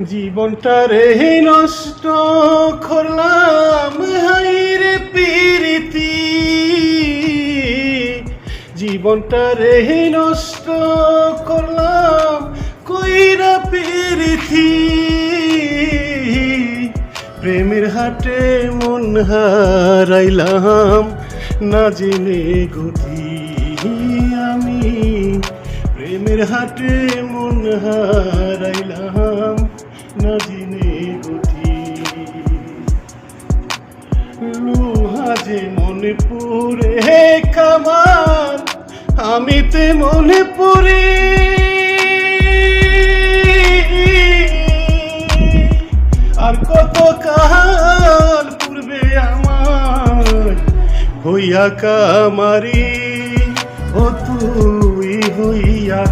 জীবনটা রে নষ্ট করলাম হাইরে পিরিতি, জীবনটা রে নষ্ট করলাম কইরা পিরিতি। প্রেমের হাটে মন হারাইলাম না জেনে গতি আমি, প্রেমের হাটে মন হারাইলাম না জেনে গতি। লোহা যে মনে পড়ে কামার আমি তে মনে পড়ে, আর কত কাল পূর্বে আমার হইয়া কামারি, ও তুই হইয়া